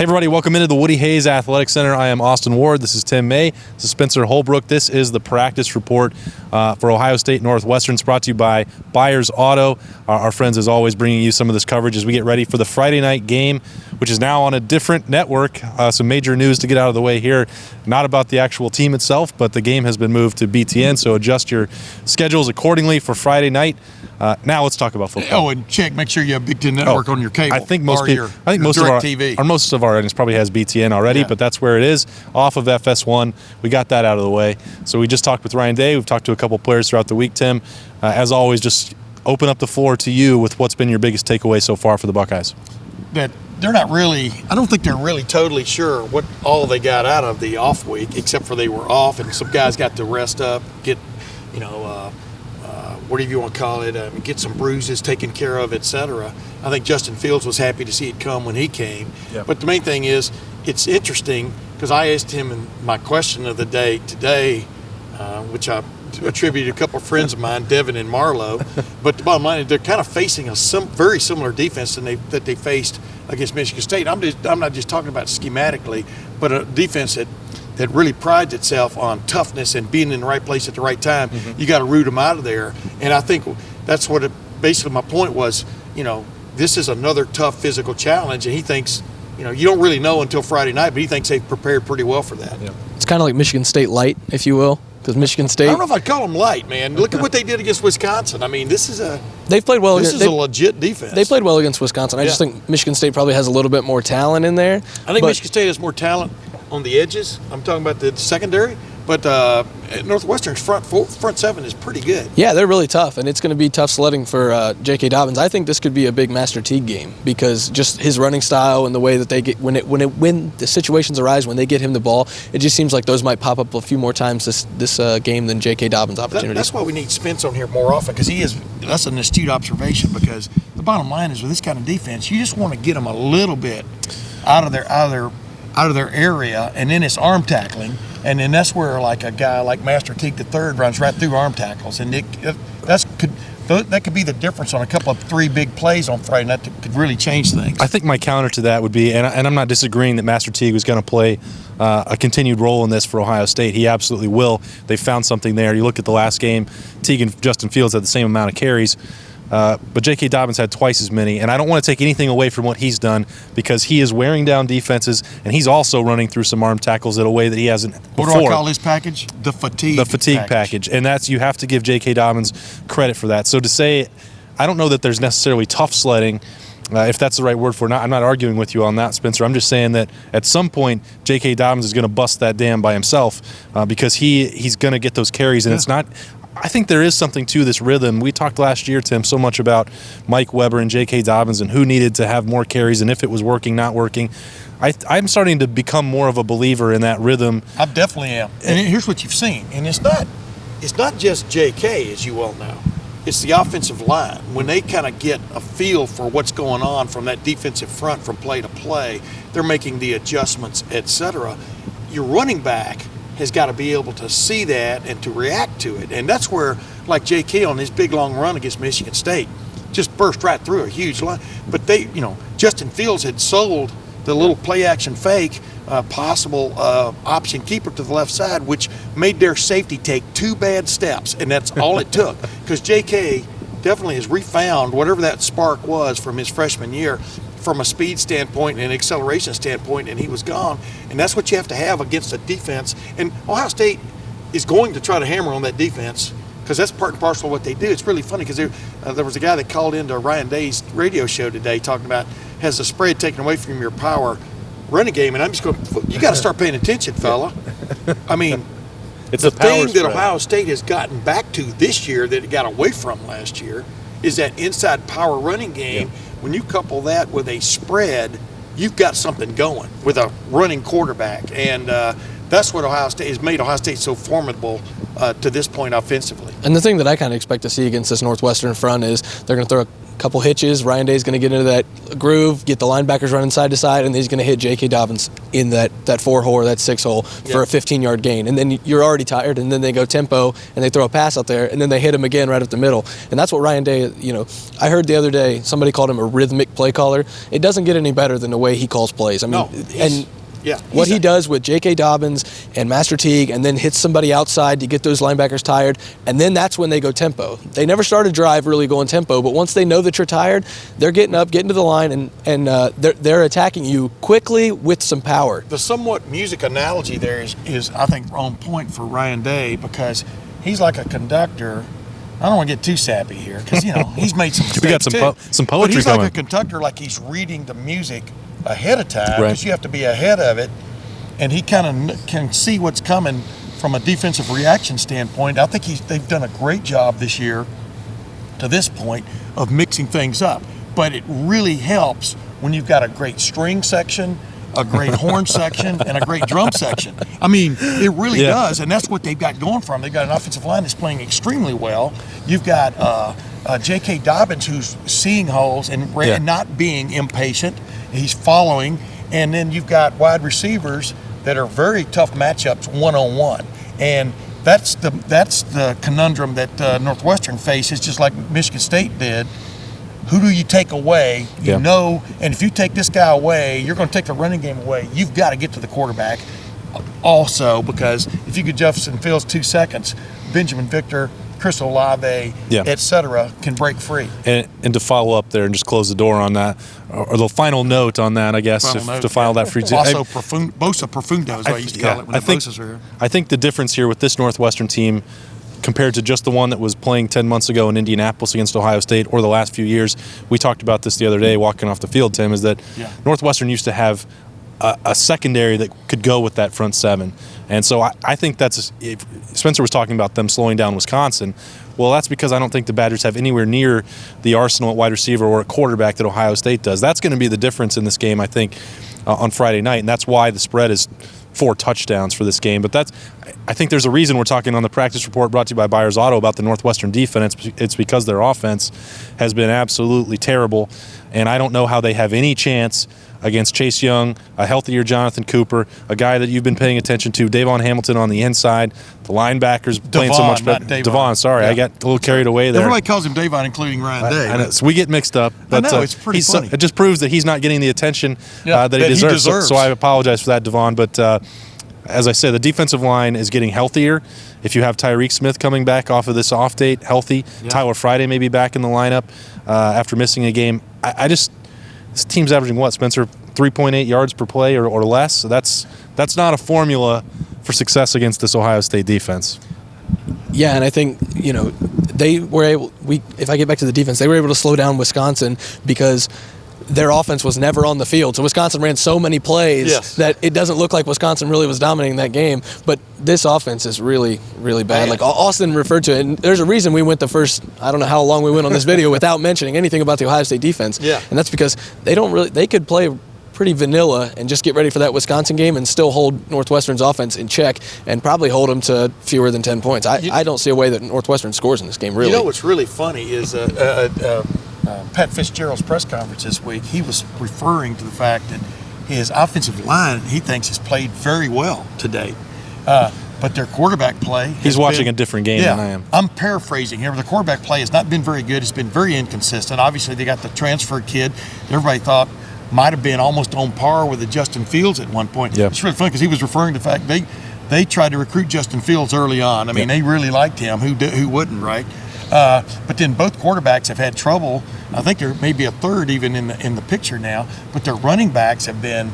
Hey everybody, welcome into the Woody Hayes Athletic Center. I am Austin Ward. This is Tim May. This is Spencer Holbrook. This is the practice report for Ohio State Northwestern. It's brought to you by Buyers Auto. Our friends, as always, bringing you some of this coverage as we get ready for the Friday night game, which is now on a different network. Some major news to get out of the way here. Not about the actual team itself, but the game has been moved to BTN, so adjust your schedules accordingly for Friday night. Now let's talk about football. Oh, and make sure you have Big Ten Network on your cable. I think most people, most of our TV. Most of our audience probably has BTN already, but that's where it is, off of FS1. We got that out of the way. So we just talked with Ryan Day. We've talked to a couple players throughout the week, Tim. As always, just open up the floor to you with what's been your biggest takeaway so far for the Buckeyes. That they're not really, I don't think they're really totally sure what all they got out of the off week, except for they were off and some guys got to rest up, get, whatever you want to call it, get some bruises taken care of, etc. I think Justin Fields was happy to see it come when he came. Yep. But the main thing is, it's interesting because I asked him in my question of the day today, which I attributed to a couple of friends of mine, Devin and Marlowe. But the bottom line is they're kind of facing a very similar defense that they faced against Michigan State. I'm not just talking about schematically, but a defense that really prides itself on toughness and being in the right place at the right time. Mm-hmm. You got to root them out of there. And I think that's what basically my point was, this is another tough physical challenge. And he thinks, you don't really know until Friday night, but he thinks they've prepared pretty well for that. Yeah. It's kind of like Michigan State light, if you will, because Michigan State. I don't know if I'd call them light, man. Look at what they did against Wisconsin. I mean, they've played well. This is a legit defense. They played well against Wisconsin. I just think Michigan State probably has a little bit more talent in there. I think Michigan State has more talent on the edges. I'm talking about the secondary, but Northwestern's front seven is pretty good. Yeah, they're really tough, and it's going to be tough sledding for J.K. Dobbins. I think this could be a big Master Teague game because just his running style and the way that they get when the situations arise when they get him the ball, it just seems like those might pop up a few more times this game than J.K. Dobbins' opportunity. That's why we need Spence on here more often because that's an astute observation. Because the bottom line is with this kind of defense, you just want to get them a little bit out of their area, and then it's arm tackling, and then that's where like a guy like Master Teague III runs right through arm tackles, and that could be the difference on a couple of three big plays on Friday night that could really change things. I think my counter to that would be, and I'm not disagreeing that Master Teague was going to play a continued role in this for Ohio State. He absolutely will. They found something there. You look at the last game, Teague and Justin Fields had the same amount of carries. But J.K. Dobbins had twice as many, and I don't want to take anything away from what he's done because he is wearing down defenses, and he's also running through some arm tackles in a way that he hasn't before. What do I call this package? The fatigue package. And you have to give J.K. Dobbins credit for that. So to say, I don't know that there's necessarily tough sledding, if that's the right word for it. I'm not arguing with you on that, Spencer. I'm just saying that at some point, J.K. Dobbins is going to bust that dam by himself because he's going to get those carries, and it's not – I think there is something to this rhythm. We talked last year, Tim, so much about Mike Weber and J.K. Dobbins and who needed to have more carries and if it was working, not working. I'm starting to become more of a believer in that rhythm. I definitely am. And here's what you've seen. And it's not just J.K., as you well know. It's the offensive line. When they kind of get a feel for what's going on from that defensive front from play to play, they're making the adjustments, etc. Your running back has got to be able to see that and to react to it. And that's where, like J.K. on his big long run against Michigan State, just burst right through a huge line. But Justin Fields had sold the little play action fake possible option keeper to the left side, which made their safety take two bad steps, and that's all it took. Because J.K. definitely has refound whatever that spark was from his freshman year, from a speed standpoint and an acceleration standpoint, and he was gone. And that's what you have to have against a defense. And Ohio State is going to try to hammer on that defense because that's part and parcel of what they do. It's really funny because there was a guy that called into Ryan Day's radio show today talking about has the spread taken away from your power running game. And I'm just going, you got to start paying attention, fella. I mean, it's the thing that Ohio State has gotten back to this year that it got away from last year is that inside power running game. Yeah. When you couple that with a spread, you've got something going with a running quarterback. And that's what Ohio State has made Ohio State so formidable to this point offensively. And the thing that I kind of expect to see against this Northwestern front is they're going to throw couple hitches. Ryan Day's going to get into that groove, get the linebackers running side to side, and then he's going to hit J.K. Dobbins in that 4-hole or that 6-hole for a 15-yard gain. And then you're already tired, and then they go tempo, and they throw a pass out there, and then they hit him again right up the middle. And that's what Ryan Day, I heard the other day somebody called him a rhythmic play caller. It doesn't get any better than the way he calls plays. I mean, what he does with J.K. Dobbins and Master Teague, and then hits somebody outside to get those linebackers tired, and then that's when they go tempo. They never start a drive really going tempo, but once they know that you're tired, they're getting up, getting to the line, and they're attacking you quickly with some power. The somewhat music analogy there is I think, on point for Ryan Day, because he's like a conductor. I don't want to get too sappy here, because he's made some mistakes. We got some poetry but he's coming. like a conductor, like he's reading the music ahead of time, because you have to be ahead of it, and he kind of can see what's coming from a defensive reaction standpoint. I think they've done a great job this year to this point of mixing things up, but it really helps when you've got a great string section, a great horn section, and a great drum section. I mean, it really does, and that's what they've got going for them. They've got an offensive line that's playing extremely well. You've got J.K. Dobbins, who's seeing holes and not being impatient. He's following, and then you've got wide receivers that are very tough matchups one-on-one, and that's the conundrum that Northwestern faces, just like Michigan State did. Who do you take away? And if you take this guy away, you're going to take the running game away. You've got to get to the quarterback also, because if you give Justin Fields 2 seconds, Benjamin Victor, Chris Olave, etc., can break free. And to follow up there and just close the door on that, or the final note on that, I guess, to file that free. Bosa Profundo is what I used to call it when the Bosas were here. I think the difference here with this Northwestern team, compared to just the one that was playing 10 months ago in Indianapolis against Ohio State, or the last few years, we talked about this the other day walking off the field, Tim, is that Northwestern used to have a secondary that could go with that front seven. And so I think that's, if Spencer was talking about them slowing down Wisconsin, well, that's because I don't think the Badgers have anywhere near the arsenal at wide receiver or at quarterback that Ohio State does. That's going to be the difference in this game, I think, on Friday night, and that's why the spread is 4 touchdowns for this game. But I think there's a reason we're talking on the practice report brought to you by Byers Auto about the Northwestern defense. It's because their offense has been absolutely terrible, and I don't know how they have any chance against Chase Young, a healthier Jonathan Cooper, a guy that you've been paying attention to, Davon Hamilton on the inside, the linebackers playing so much better. Devon, sorry, I got a little carried away there. Everybody calls him Davon, including Ryan Day. I know, so we get mixed up. But, I know, it's pretty funny. It just proves that he's not getting the attention that he deserves. So I apologize for that, Devon. But as I said, the defensive line is getting healthier. If you have Tyreek Smith coming back off of this off date, healthy, Tyler Friday may be back in the lineup after missing a game. This team's averaging what, Spencer? 3.8 yards per play or less. So that's not a formula for success against this Ohio State defense. Yeah, and I think, they were able, if I get back to the defense, they were able to slow down Wisconsin because their offense was never on the field. So Wisconsin ran so many plays that it doesn't look like Wisconsin really was dominating that game. But this offense is really, really bad. Like Austin referred to it, and there's a reason we went the first, I don't know how long we went on this video without mentioning anything about the Ohio State defense. Yeah. And that's because they could play pretty vanilla and just get ready for that Wisconsin game and still hold Northwestern's offense in check and probably hold them to fewer than 10 points. I don't see a way that Northwestern scores in this game, really. What's really funny is Pat Fitzgerald's press conference this week, he was referring to the fact that his offensive line, he thinks, has played very well today. But their quarterback play... He's watching a different game than I am. I'm paraphrasing here, but the quarterback play has not been very good. It's been very inconsistent. Obviously, they got the transfer kid. Everybody thought might have been almost on par with the Justin Fields at one point. Yep. It's really funny because he was referring to the fact they tried to recruit Justin Fields early on. I mean, they really liked him. Who wouldn't, right? But then both quarterbacks have had trouble. I think there may be a third even in the picture now. But their running backs have been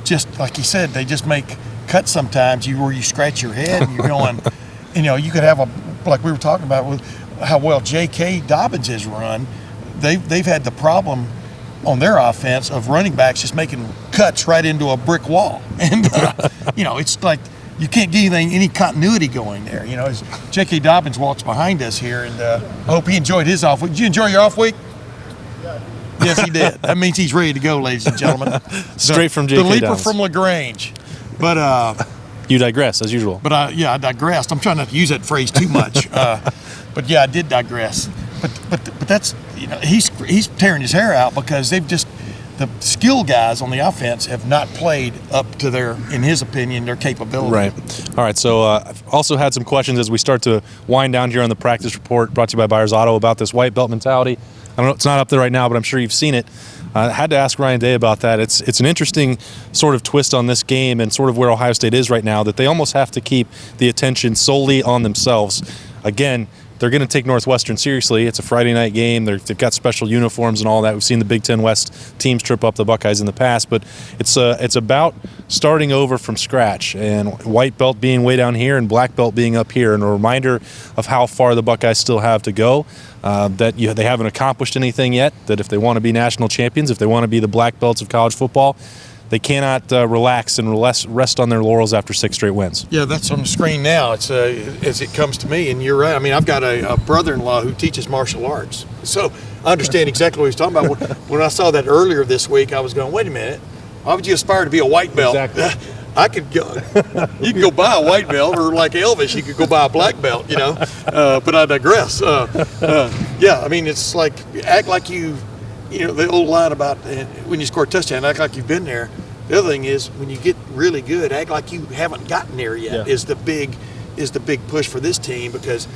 just like he said. They just make cuts sometimes where you scratch your head and you're going. You could have like we were talking about with how well J.K. Dobbins has run. They've had the problem on their offense of running backs just making cuts right into a brick wall. And, it's like you can't get any continuity going there. As J.K. Dobbins walks behind us here, and I hope he enjoyed his off week. Did you enjoy your off week? Yes, he did. That means he's ready to go, ladies and gentlemen. Straight from J.K. The leaper Dobbins. from LaGrange. But you digress, as usual. But I digressed. I'm trying not to use that phrase too much. But yeah, I did digress. But that's he's tearing his hair out because the skill guys on the offense have not played up to in his opinion, their capability. Right. All right. So I've also had some questions as we start to wind down here on the practice report brought to you by Buyers Auto about this white belt mentality. I don't know, it's not up there right now, but I'm sure you've seen it. I had to ask Ryan Day about that. It's an interesting sort of twist on this game and sort of where Ohio State is right now, that they almost have to keep the attention solely on themselves. Again, they're going to take Northwestern seriously. It's a Friday night game. They've got special uniforms and all that. We've seen the Big Ten West teams trip up the Buckeyes in the past, but it's about starting over from scratch, and white belt being way down here and black belt being up here, and a reminder of how far the Buckeyes still have to go, that they haven't accomplished anything yet, that if they want to be national champions, if they want to be the black belts of college football, they cannot relax and rest on their laurels after 6 straight wins. Yeah, that's on the screen now. It's as it comes to me, and you're right. I mean, I've got a brother-in-law who teaches martial arts, so I understand exactly what he's talking about. When I saw that earlier this week, I was going, wait a minute, why would you aspire to be a white belt? Exactly. I could go. You can go buy a white belt, or like Elvis, you could go buy a black belt. But I digress. Yeah, I mean, it's like act like you. The old line about when you score a touchdown, act like you've been there. The other thing is when you get really good, act like you haven't gotten there yet. Yeah. Is the big push for this team, because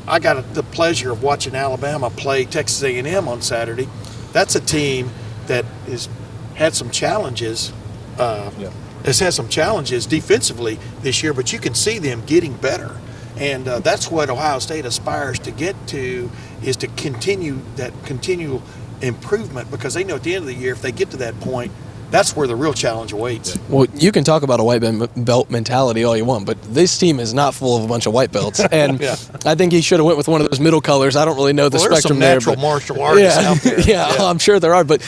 I got the pleasure of watching Alabama play Texas A&M on Saturday. That's a team that has had some challenges. Has had some challenges defensively this year, but you can see them getting better. And that's what Ohio State aspires to get to, is to continue that continual improvement, because they know at the end of the year, if they get to that point, that's where the real challenge awaits. Well, you can talk about a white belt mentality all you want, but this team is not full of a bunch of white belts. And I think he should have went with one of those middle colors. I don't really know the spectrum there. There's some natural martial artists out there. Yeah, I'm sure there are. But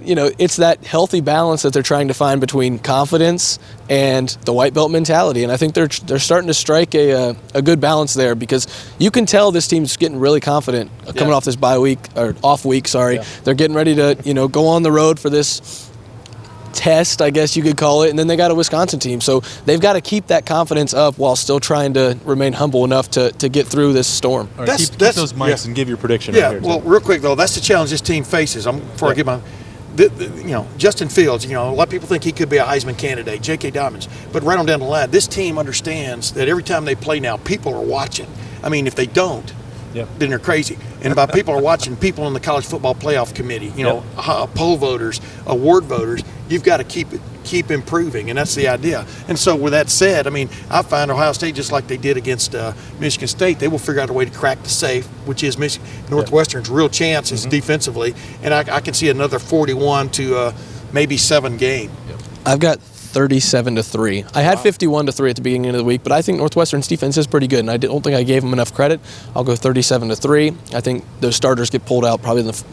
it's that healthy balance that they're trying to find between confidence and the white belt mentality. And I think they're starting to strike a good balance there, because you can tell this team's getting really confident coming off this bye week, or off week, sorry. Yeah. They're getting ready to go on the road for this test, I guess you could call it, and then they got a Wisconsin team. So they've got to keep that confidence up while still trying to remain humble enough to get through this storm. All right, keep those mics and give your prediction. Yeah, right here, well, real quick, though, that's the challenge this team faces. Before I get my... Justin Fields, a lot of people think he could be a Heisman candidate, J.K. Dobbins, but right on down the line, this team understands that every time they play now, people are watching. I mean, if they don't, then they're crazy. And by people are watching, people in the College Football Playoff Committee, poll voters, award voters, you've got to keep improving, and that's the idea. And so with that said, I mean, I find Ohio State, just like they did against Michigan State, they will figure out a way to crack the safe, which is Northwestern's real chance is defensively, and I can see another 41 to maybe 7 game. I've got 37-3. I had 51-3 at the beginning of the week, but I think Northwestern's defense is pretty good, and I don't think I gave them enough credit. I'll go 37-3. I think those starters get pulled out probably in the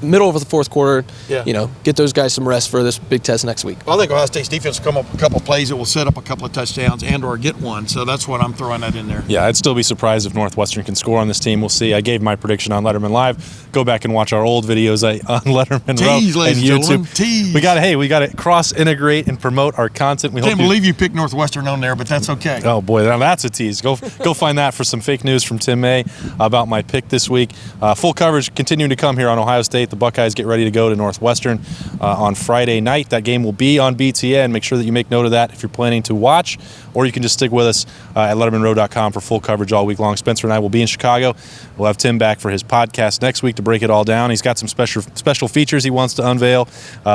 middle of the fourth quarter. Get those guys some rest for this big test next week. Well, I think Ohio State's defense will come up with a couple of plays that will set up a couple of touchdowns and or get one. So that's what I'm throwing that in there. Yeah, I'd still be surprised if Northwestern can score on this team. We'll see. I gave my prediction on Lettermen Live. Go back and watch our old videos on Lettermen Row and YouTube. Tease. We got to cross-integrate and promote our content. We can't believe you picked Northwestern on there, but that's okay. Oh boy, now that's a tease. Go find that for some fake news from Tim May about my pick this week. Full coverage continuing to come here on Ohio State. The Buckeyes get ready to go to Northwestern on Friday night. That game will be on BTN. Make sure that you make note of that if you're planning to watch, or you can just stick with us at LettermenRow.com for full coverage all week long. Spencer and I will be in Chicago. We'll have Tim back for his podcast next week to break it all down. He's got some special features he wants to unveil,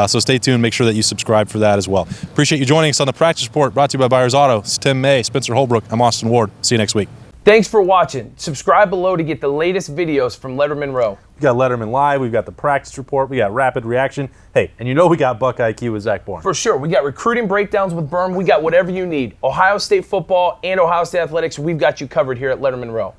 so stay tuned. Make sure that you subscribe for that as well. Appreciate you joining us on the Practice Report, brought to you by Buyers Auto. It's Tim May, Spencer Holbrook. I'm Austin Ward. See you next week. Thanks for watching. Subscribe below to get the latest videos from Lettermen Row. We got Lettermen Live, we've got the Practice Report, we got Rapid Reaction. Hey, and we got Buckeye IQ with Zach Bourne. For sure. We got recruiting breakdowns with Berm. We got whatever you need. Ohio State football and Ohio State athletics, we've got you covered here at Lettermen Row.